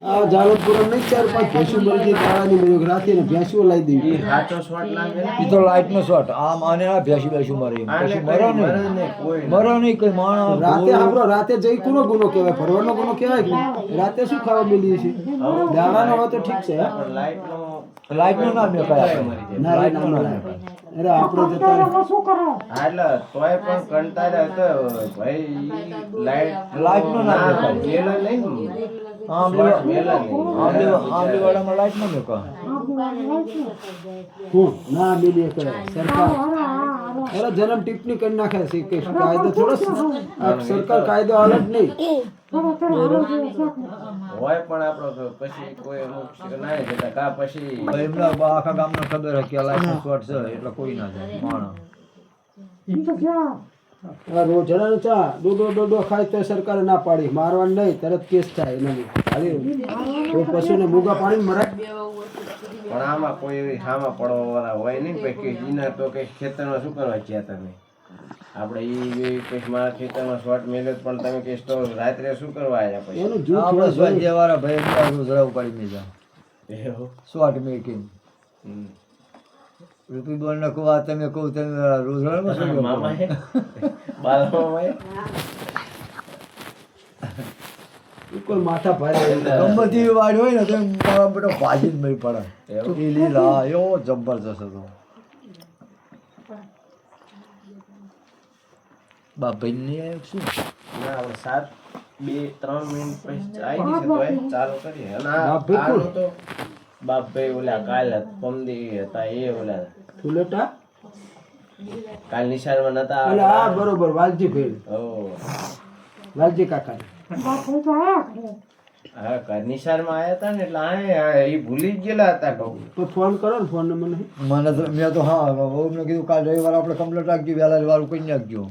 આ જાલપુર નહીં 4-5 ભેંસું મરી ગઈ કાળાની મરી રાતે ને ભેંસું લાવી દીધી સાચો શોટ લાગે એ તો લાઈટ નો શોટ આમ આને આ ભેંસી બેસું મારી પછી મરો નહીં કોઈ માણસ રાતે આપણો રાતે જઈ કોનો ગુનો કહેવાય ભરવાનો ગુનો કહેવાય કે નહીં? રાતે શું ખાવા મિલી છે દાડાનો હોય તો ઠીક છે લાઈટ નો નામ કયા ના રે નામ ના લાગે. અરે આપણો જતા એટલે તોય પણ કંટાળ્યો હતો ભાઈ લાઈટ નો નામ મેલો નહીં આંબલી વાળામાં લાઈટ નો મેકા હું ના મિલી કરે સરકાર અરે જન્મ ટિપ્પણી કરી નાખે છે કે કાયદો થોડો સરકાર કાયદો અલગ નહીં હોય પણ આપણો તો પછી કોઈ અમુક ના જતા કા પછી એમના આખા ગામનો ખબર છે કે લાઈટ નો શોટ છે એટલે કોઈ ના જાય માણસ રોજડા ચા ડોડો ખાય તો સરકારે ના પાડી મારવાનું નહીં તરત કેસ થાય એના ખાલી કોઈ પશુને મૂગા પાણી મરાય પણ આમાં કોઈ એવી હામાં પડવા વાળા હોય નહીં પછી એના તો કઈ ખેતરમાં શું કરવા ગયા તમે આપણે એ કઈ મારા ખેતરમાં શોર્ટ મેલે પણ તમે કઈ તો રાત્રે શું કરવા આવ્યા પછી એનું જૂથ આપણે હોય સ્વાધ્યાય વાળા ભાઈ રોજડા ઉપાડી મેજા શોટ મેકિંગ રૂપી બોલ ને કહું આ તમે કહું તમે રોજડામાં શું કરો? મામા હે બાલમાં કોઈ માથા ભારે ગમે વાડ હોય ને તો મારા બેટો ભાજી જ મળી પડે એ લીલા એવો જબરજસ્ત હતો બાપા નહીં આવ્યો શું ના આપણે 7-2-3 મિનિટ પછી આવી જશે તો ચાલુ કરીએ અને આનું તો બાપભાઈ ઓલા કાલ પમદી હતા એ ઓલા ફુલેટા કાલ નિશાળમાં નતા એટલે હા બરોબર વાલજી ભાઈ ઓ વાલજી કાકા હા નિશાળમાં આયા હતા ને એટલે આ એ ભૂલી જ ગયેલા હતા કહું તો ફોન કરો ને ફોન નંબર નહીં મને તો મેં તો હા મેં કીધું કાલ રવિવાર આપણે કમ્પ્લીટ રાખજો વહેલા વાળું કઈ નાખજો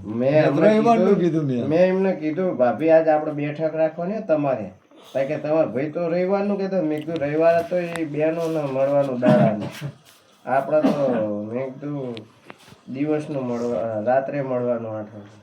રવિવારનું કીધું મેં એમને કીધું ભાભી આજે આપણે બેઠક રાખવાની તમારે કારણ કે તમારે ભાઈ તો રવિવારનું કહેતો મેં કીધું રવિવાર તો એ બેનું ને મળવાનું દાડાનું આપણે તો મેં કીધું દિવસનું મળવા રાત્રે મળવાનું 8 વાગે